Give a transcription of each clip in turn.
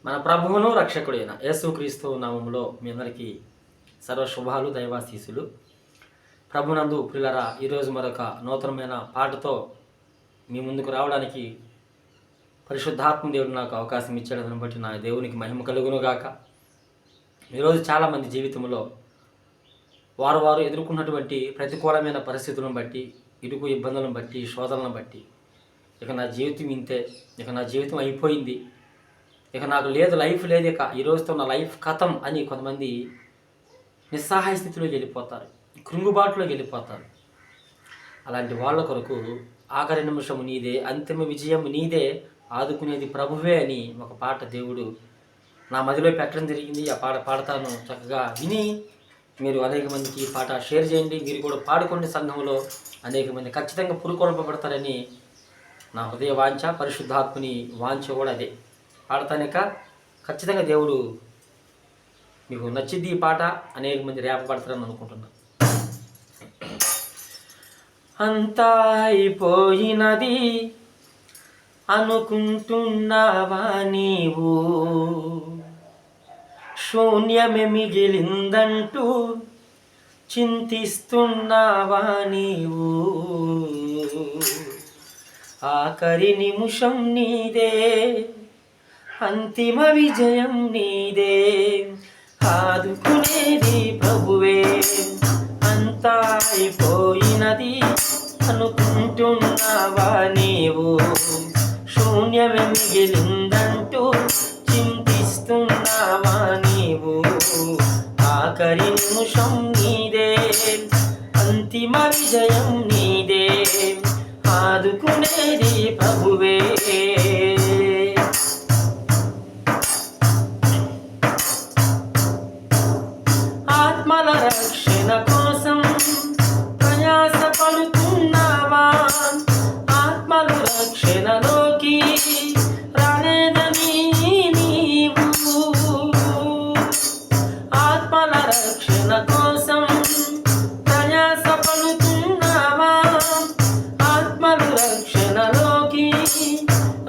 మన ప్రభువును రక్షకుడైన యేసుక్రీస్తు నామములో మీ అందరికీ సర్వశుభాలు దైవాశీసులు. ప్రభునందు ప్రియులారా, ఈరోజు మరొక నూతనమైన పాటతో మీ ముందుకు రావడానికి పరిశుద్ధాత్మ దేవుడు నాకు అవకాశం ఇచ్చాడని బట్టి నా దేవునికి మహిమ కలుగునుగాక. ఈరోజు చాలామంది జీవితంలో వారు ఎదుర్కొన్నటువంటి ప్రతికూలమైన పరిస్థితులను బట్టి, ఇరుకు ఇబ్బందులను బట్టి, శోధనలను బట్టి ఇక నా జీవితం ఇంతే, ఇక నా జీవితం అయిపోయింది, ఇక నాకు లేదు, లైఫ్ లేదు, ఇక ఈరోజుతో నా లైఫ్ కథం అని కొంతమంది నిస్సహాయ స్థితిలోకి వెళ్ళిపోతారు, కృంగుబాటులోకి వెళ్ళిపోతారు. అలాంటి వాళ్ళ కొరకు ఆఖరి నిమిషం నీదే, అంతిమ విజయం నీదే, ఆదుకునేది ప్రభువే అని ఒక పాట దేవుడు నా మదిలో పెట్టడం జరిగింది. ఆ పాట పాడతాను. చక్కగా విని మీరు అనేక మందికి ఈ పాట షేర్ చేయండి. మీరు కూడా పాడుకోండి. సంఘంలో అనేక మంది ఖచ్చితంగా పురుకొల్పబడతారని నా హృదయ వాంఛ, పరిశుద్ధాత్మని వాంఛ కూడా అదే. పాడతానిక ఖచ్చితంగా దేవుడు మీకు నచ్చింది ఈ పాట, అనేక మంది రేపబడతారని అనుకుంటున్నా. అంతా అయిపోయినది అనుకుంటున్నావా నీవు, శూన్యమే మిగిలిందంటూ చింతిస్తున్నావా నీవు, ఆఖరి నిమిషం నీదే, అంతిమ విజయం నీదే, ఆదుకునేది ప్రభువే. అంతా అయిపోయినది అనుకుంటున్నావా నీవు, శూన్యమే మిగిలిందంటూ చింతిస్తున్నావా నీవు, ఆఖరి నిమిషం నీదే, అంతిమ విజయం నీదే, ఆదుకునేది ప్రభువే. ఆత్మల రక్షణ కోసం ప్రయాస పడుతున్నావా, ఆత్మలు రక్షణలోకి రాలేదని నీవు, ఆత్మల రక్షణ కోసం ప్రయాస పడుతున్నావా, ఆత్మలు రక్షణలోకి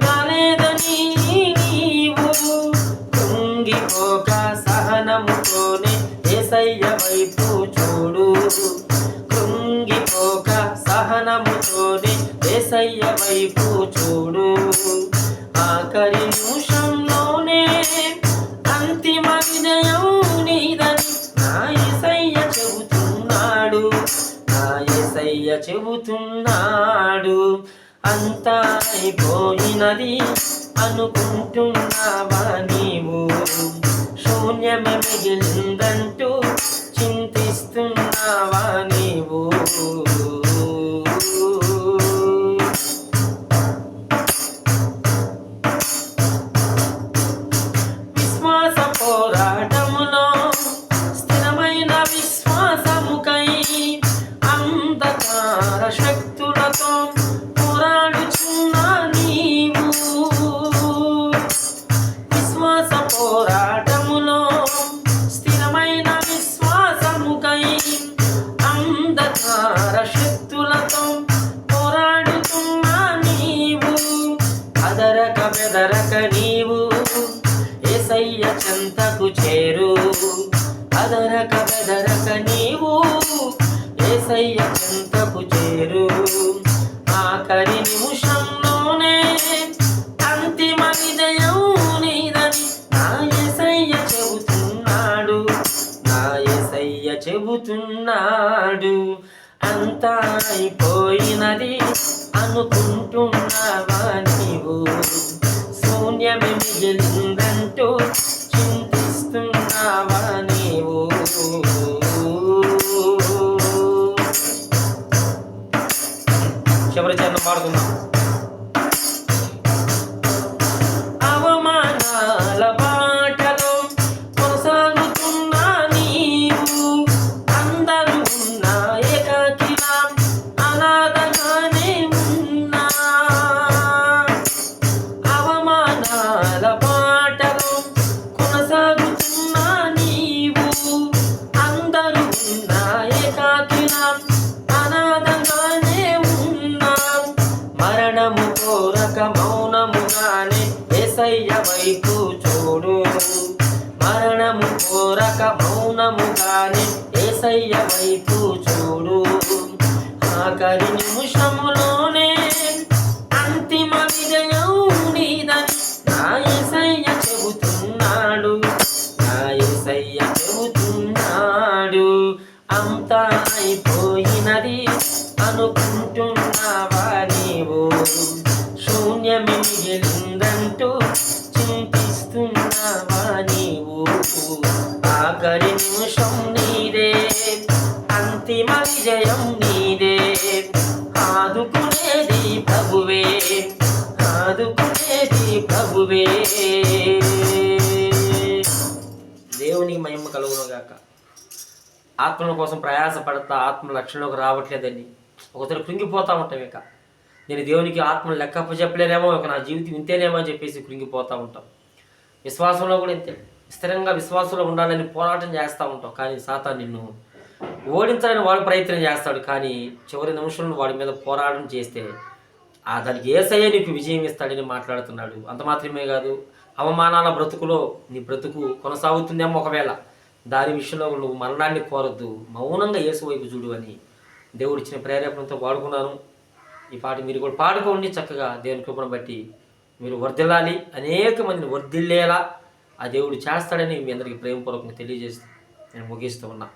రాలేదని నీవు, కృంగిపోక సహనముతోనే యేసయ్య వైపు చూడు, కృంగిపోక సహనముతోనే యేసయ్య వైపు చూడు, ఆఖరి నిమిషంలోనే అంతిమ విజయం నీదని నా యేసయ్య చెబుతున్నాడు, నా యేసయ్య చెబుతున్నాడు. అంతా అయిపోయినది అనుకుంటున్నావా నీవు, శూన్యమే మిగిలిందంటూ చింతిస్తున్నావా నీవు, విశ్వాస పోరాటములో స్థిరమైన విశ్వాసముకై అంధకార శక్తులతో పోరాడుచున్నా నీవు, విశ్వాస పోరాటములో స్థిరమైన విశ్వాసముకై అంధకార శక్తులతో పోరాడుతున్నా నీవు, అదరక బెదరక నీవు యేసయ్య చెంతకు చేరు, అదరక బెదరక నీవు యేసయ్య చెంతకు చేరు, ఆఖరి నిమిషంలోనే అంతిమ విజయం నీదని నా యేసయ్య చెబుతున్నాడు, నా యేసయ్య చెబుతున్నాడు. అంతా అయిపోయినది అనుకుంటున్నావా నీవు, శూన్యమే మిగిలిందంటూ చింతిస్తున్నావా నీవు, చివరి చరణం పాడుతున్నాం. అవమానాల బాటలో కొనసాగుతున్నా నీవు, అందరూ ఉన్నా ఏకాకిలా అనాథగానే ఉన్నా, అవమానాల బాటలో కొనసాగుతున్నా నీవు, అందరూ ఉన్నా ఏకాకిలా అనాథగానే ఉన్నా, మరణ మరణము కోరక మౌనముగానే యేసయ్య వైపు చూడు. ఆఖరి నిమిషములోనే అంతిమ విజయం నీదని నా యేసయ్య చెబుతున్నాడు. నా యేసయ్య చెబుతున్నాడు. అంతా అయిపోయినది అనుకుంటున్నావా నీవు? శూన్యమే మిగిలిందంటూ చింతిస్తున్నావా నీవు? ఆఖరి నిమిషం నీదే, అంతిమ విజయం నీదే. ఆదుకునేది ప్రభువే, ఆదుకునేది ప్రభువే. దేవునికి మహిమ కలుగునుగాక. ఆత్మల కోసం ప్రయాసపడతా ఆత్మ లక్షణంలోకి రావట్లేదని ఒకసారి కృంగిపోతూ ఉంటాం. ఇక నేను దేవునికి ఆత్మను లెక్క చెప్పలేనేమో, ఇక నా జీవితం ఇంతేనేమో అని చెప్పేసి కృంగిపోతూ ఉంటాం. విశ్వాసంలో కూడా ఇంతే, స్థిరంగా విశ్వాసంలో ఉండాలని పోరాటం చేస్తూ ఉంటాం. కానీ సాతాను నిన్ను ఓడించాలని వాడు ప్రయత్నం చేస్తాడు. కానీ చివరి నిమిషంలో వాడి మీద పోరాటం చేస్తే దానికి యేసయ్య నీకు విజయం ఇస్తాడని మాట్లాడుతున్నాడు. అంత మాత్రమే కాదు, అవమానాల బ్రతుకులో నీ బ్రతుకు కొనసాగుతుందేమో ఒకవేళ, దాని విషయంలో నువ్వు మరణాన్ని కోరద్దు, మౌనంగా యేసు వైపు చూడు అని దేవుడిచ్చిన ప్రేరేపణతో వాడుకున్నాను. ఈ పాట మీరు కూడా పాడుకోండి. చక్కగా దేవుని కృపను బట్టి మీరు వర్ధిల్లాలి, అనేక మందిని వర్ధిల్లేలా ఆ దేవుడు చేస్తాడని మీ అందరికీ ప్రేమపూర్వకంగా తెలియజేస్తూ నేను ముగిస్తూ ఉన్నా.